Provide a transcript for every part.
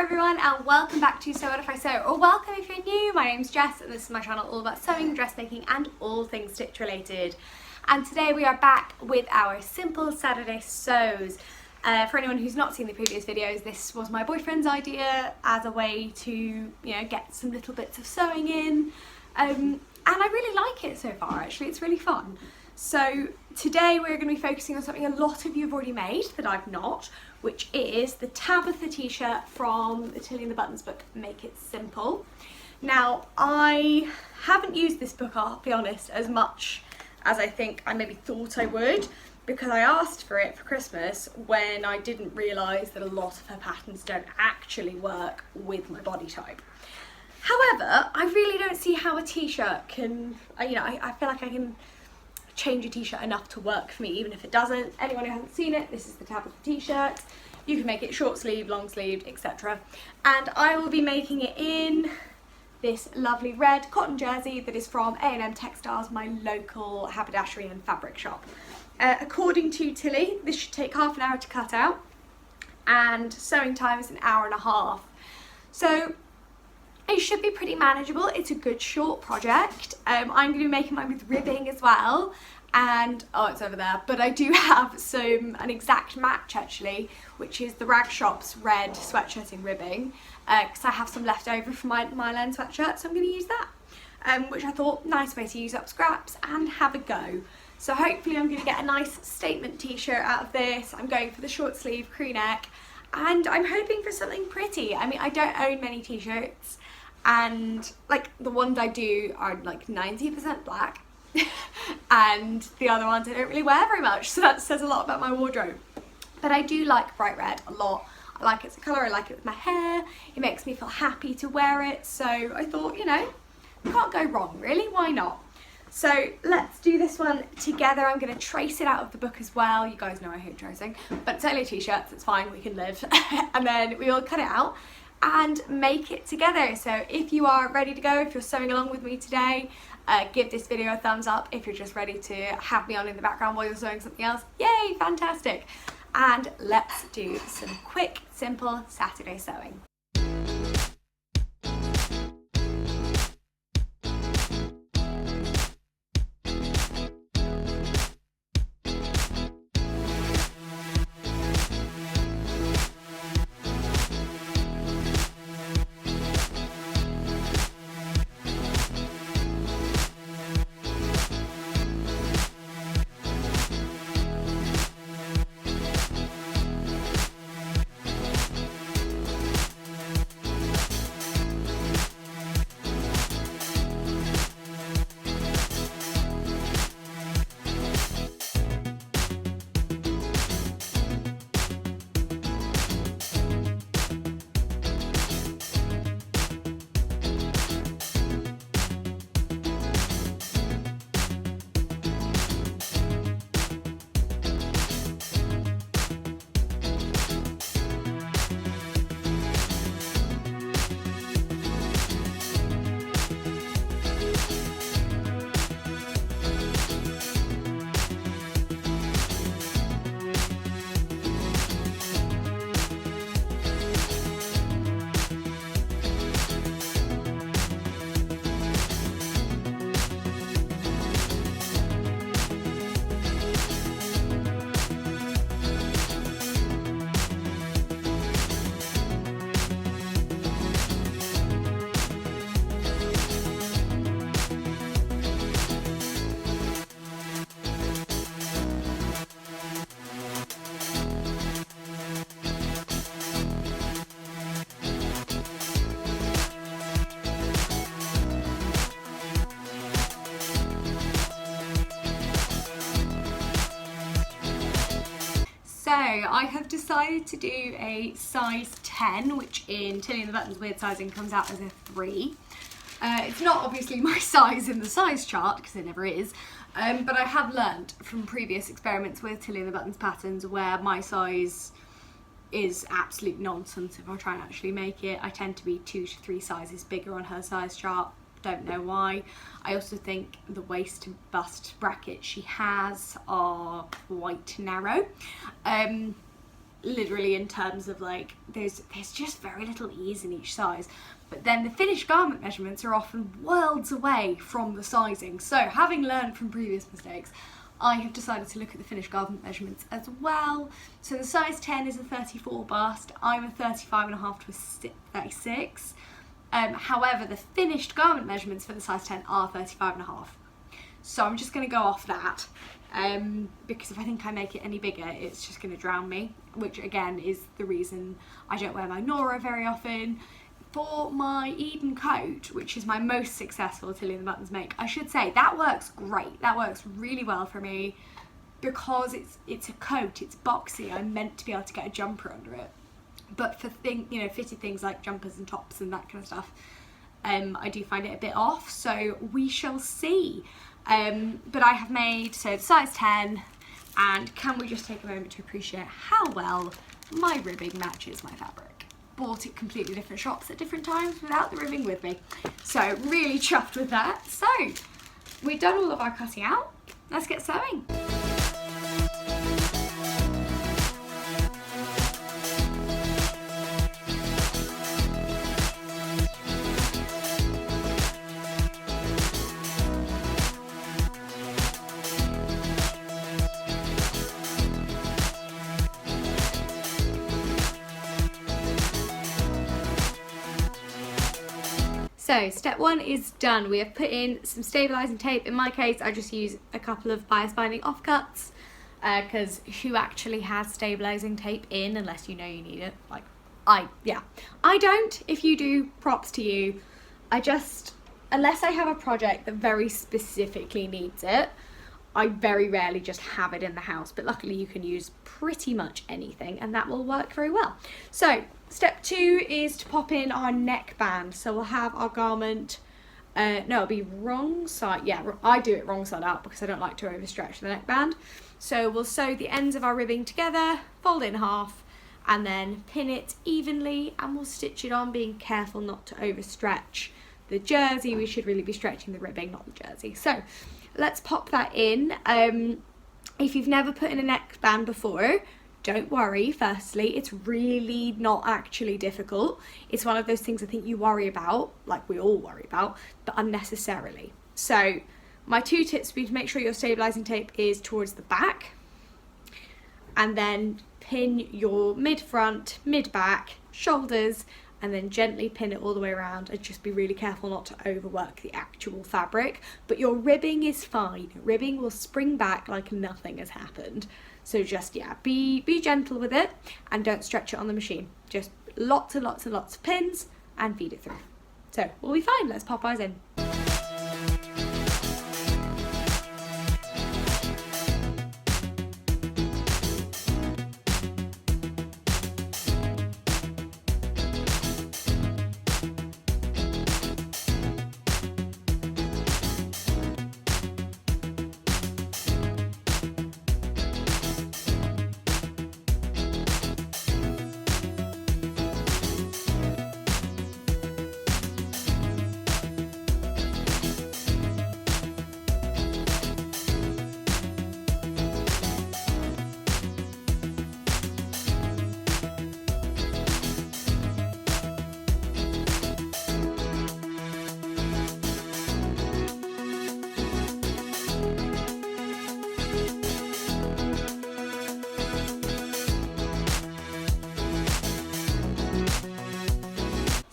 everyone, and welcome back to Sew What If I Sew, or welcome if you're new. My name's Jess and this is my channel all about sewing, dressmaking and all things stitch related. And today we are back with our simple Saturday sews. For anyone who's not seen the previous videos, this was my boyfriend's idea as a way to, get some little bits of sewing in. And I really like it so far, actually. It's really fun. So today we're going to be focusing on something a lot of you have already made that I've not, which is the Tabitha T-shirt from the Tilly and the Buttons book, Make It Simple. Now, I haven't used this book, I'll be honest, as much as I think I maybe thought I would, because I asked for it for Christmas when I didn't realise that a lot of her patterns don't actually work with my body type. However, I really don't see how a t-shirt can, I feel like I can change a t-shirt enough to work for me, even if it doesn't. Anyone who hasn't seen it, this is the Tabitha T-shirt. You can make it short sleeve, long sleeved, etc. And I will be making it in this lovely red cotton jersey that is from A&M Textiles, my local haberdashery and fabric shop. According to Tilly, this should take half an hour to cut out, and sewing time is an hour and a half. So it should be pretty manageable. It's a good short project. I'm going to be making mine with ribbing as well, and oh, it's over there, but I do have an exact match actually, which is the Rag Shop's red sweatshirt in ribbing, because I have some left over from my Len sweatshirt, so I'm going to use that, which I thought nice way to use up scraps and have a go. So hopefully I'm going to get a nice statement t-shirt out of this. I'm going for the short sleeve crew neck, and I'm hoping for something pretty. I mean, I don't own many t-shirts, and like the ones I do are like 90% black and the other ones I don't really wear very much, so that says a lot about my wardrobe. But I do like bright red a lot. I like it as a colour, I like it with my hair, it makes me feel happy to wear it, so I thought, can't go wrong really, why not? So let's do this one together. I'm going to trace it out of the book as well. You guys know I hate tracing, but it's only a t-shirt, so it's fine, we can live. And then we will cut it out and make it together. So if you are ready to go, if you're sewing along with me today, give this video a thumbs up. If you're just ready to have me on in the background while you're sewing something else, yay, fantastic. And let's do some quick, simple Saturday sewing. So I have decided to do a size 10, which in Tilly and the Buttons weird sizing comes out as a 3. It's not obviously my size in the size chart, because it never is, but I have learnt from previous experiments with Tilly and the Buttons patterns where my size is absolute nonsense if I try and actually make it. I tend to be 2 to 3 sizes bigger on her size chart. Don't know why. I also think the waist and bust brackets she has are quite narrow. literally in terms of like there's just very little ease in each size. But then the finished garment measurements are often worlds away from the sizing. So having learned from previous mistakes, I have decided to look at the finished garment measurements as well. So the size 10 is a 34 bust. I'm a 35.5 to a 36. However, the finished garment measurements for the size 10 are 35.5. So I'm just going to go off that, because if I think I make it any bigger, it's just going to drown me, which again is the reason I don't wear my Nora very often. For my Eden coat, which is my most successful Tilly and the Buttons make, I should say that works great. That works really well for me because it's a coat, it's boxy. I'm meant to be able to get a jumper under it. But for fitted things like jumpers and tops and that kind of stuff, I do find it a bit off. So we shall see. But I have made the size 10, and can we just take a moment to appreciate how well my ribbing matches my fabric. Bought it completely different shops at different times without the ribbing with me. So really chuffed with that. So we've done all of our cutting out. Let's get sewing. So step 1 is done. We have put in some stabilising tape. In my case, I just use a couple of bias binding offcuts, because who actually has stabilising tape in unless you know you need it? Like I don't. If you do, props to you. Unless I have a project that very specifically needs it, I very rarely just have it in the house, but luckily you can use pretty much anything and that will work very well. So step 2 is to pop in our neckband. So we'll have our garment, no, it'll be wrong side. Yeah, I do it wrong side out because I don't like to overstretch the neckband. So we'll sew the ends of our ribbing together, fold it in half, and then pin it evenly, and we'll stitch it on, being careful not to overstretch the jersey. We should really be stretching the ribbing, not the jersey. So let's pop that in. If you've never put in a neckband before, don't worry. Firstly, it's really not actually difficult. It's one of those things I think you worry about, like we all worry about, but unnecessarily. So my 2 tips would be to make sure your stabilising tape is towards the back, and then pin your mid-front, mid-back, shoulders, and then gently pin it all the way around, and just be really careful not to overwork the actual fabric. But your ribbing is fine. Ribbing will spring back like nothing has happened. So just, yeah, be gentle with it and don't stretch it on the machine. Just lots and lots and lots of pins and feed it through. So we'll be fine. Let's pop ours in.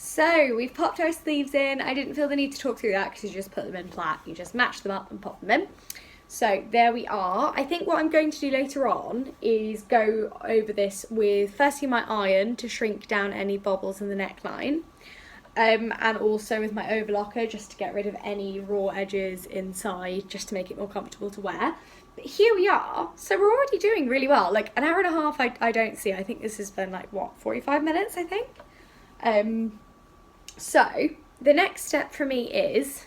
So we've popped our sleeves in. I didn't feel the need to talk through that because you just put them in flat. You just match them up and pop them in. So there we are. I think what I'm going to do later on is go over this with firstly my iron to shrink down any bobbles in the neckline. And also with my overlocker just to get rid of any raw edges inside, just to make it more comfortable to wear. But here we are. So we're already doing really well. Like an hour and a half I don't see. I think this has been like, what, 45 minutes I think? So the next step for me is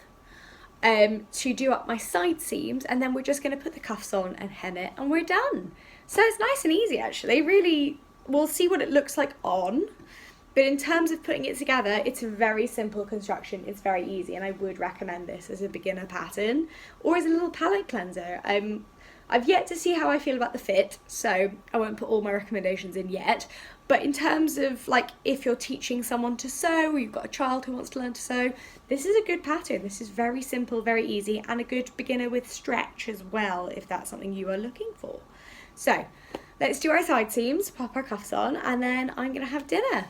to do up my side seams, and then we're just going to put the cuffs on and hem it and we're done. So it's nice and easy actually. Really, we'll see what it looks like on, but in terms of putting it together, it's a very simple construction. It's very easy, and I would recommend this as a beginner pattern or as a little palette cleanser. I've yet to see how I feel about the fit, so I won't put all my recommendations in yet. But in terms of like if you're teaching someone to sew or you've got a child who wants to learn to sew, this is a good pattern. This is very simple, very easy, and a good beginner with stretch as well if that's something you are looking for. So let's do our side seams, pop our cuffs on, and then I'm gonna have dinner.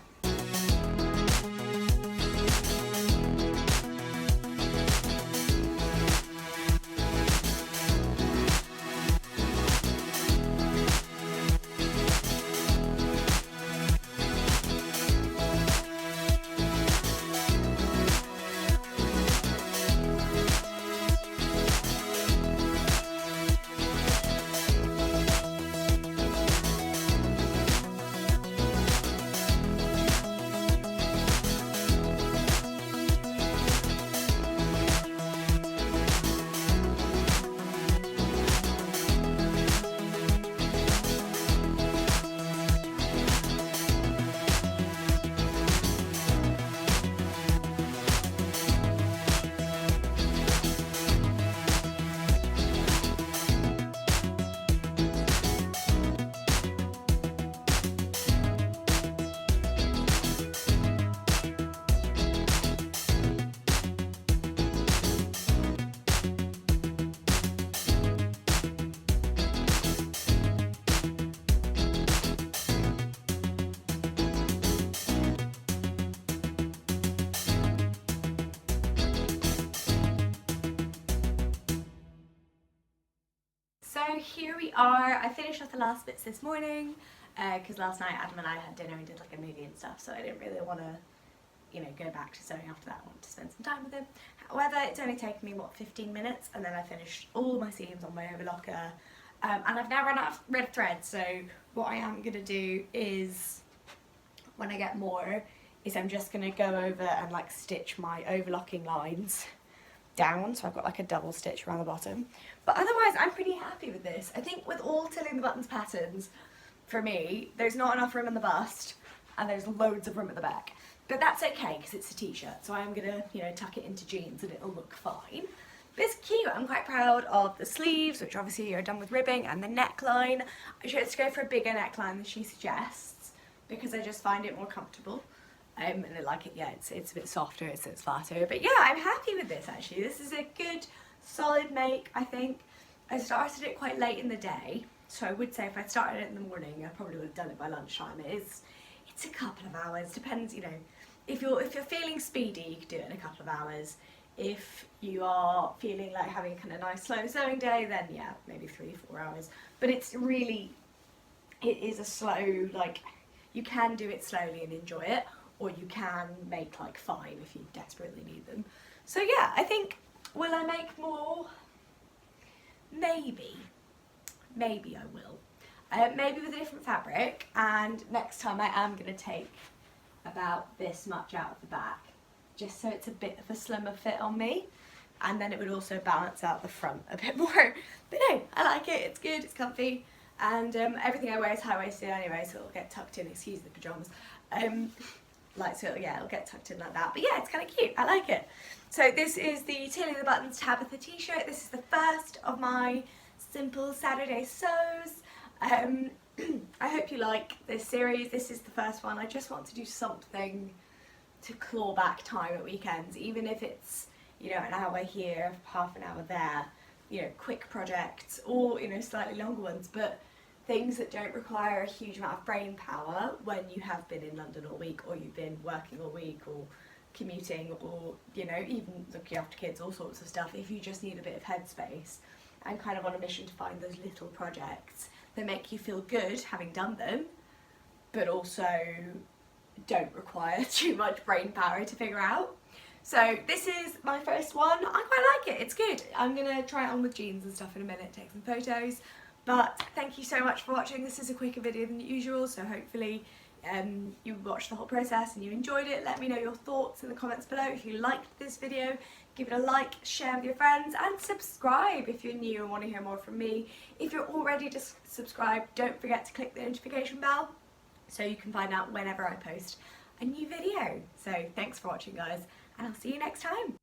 So here we are. I finished off the last bits this morning because last night Adam and I had dinner and did like a movie and stuff, so I didn't really want to, go back to sewing after that. I wanted to spend some time with him. However, it's only taken me, 15 minutes, and then I finished all my seams on my overlocker. And I've now run out of red thread, so what I am going to do is, when I get more, is I'm just going to go over and like stitch my overlocking lines down, so I've got like a double stitch around the bottom. But otherwise I'm pretty happy with this. I think with all Tilling the Buttons patterns, for me, there's not enough room in the bust and there's loads of room at the back. But that's okay because it's a t-shirt, so I'm gonna, tuck it into jeans and it'll look fine. But it's cute. I'm quite proud of the sleeves, which obviously are done with ribbing, and the neckline. I chose to go for a bigger neckline than she suggests because I just find it more comfortable. And I like it, it's a bit softer, it's flatter. But yeah, I'm happy with this actually. This is a good, solid make, I think. I started it quite late in the day, so I would say if I started it in the morning, I probably would have done it by lunchtime. It's a couple of hours, depends, if you're feeling speedy, you could do it in a couple of hours. If you are feeling like having a kind of nice slow sewing day, then yeah, maybe 3-4 hours. But it is a slow, like, you can do it slowly and enjoy it, or you can make like 5 if you desperately need them. So yeah, I think, will I make more? Maybe I will. Maybe with a different fabric, and next time I am going to take about this much out of the back, just so it's a bit of a slimmer fit on me, and then it would also balance out the front a bit more. But no, I like it, it's good, it's comfy, and everything I wear is high-waisted anyway, so it'll get tucked in, excuse the pyjamas. It'll get tucked in like that. But yeah, it's kind of cute. I like it. So this is the Tilling the Buttons Tabitha T-shirt. This is the first of my simple Saturday sews. I hope you like this series. This is the first one. I just want to do something to claw back time at weekends, even if it's, an hour here, half an hour there, quick projects, or, slightly longer ones, but things that don't require a huge amount of brain power when you have been in London all week, or you've been working all week, or commuting, or even looking after kids, all sorts of stuff. If you just need a bit of headspace, I'm kind of on a mission to find those little projects that make you feel good having done them, but also don't require too much brain power to figure out. So this is my first one. I quite like it, it's good. I'm gonna try it on with jeans and stuff in a minute, take some photos. But thank you so much for watching. This is a quicker video than usual, so hopefully you watched the whole process and you enjoyed it. Let me know your thoughts in the comments below. If you liked this video, give it a like, share with your friends, and subscribe if you're new and want to hear more from me. If you're already subscribed, don't forget to click the notification bell so you can find out whenever I post a new video. So thanks for watching, guys, and I'll see you next time.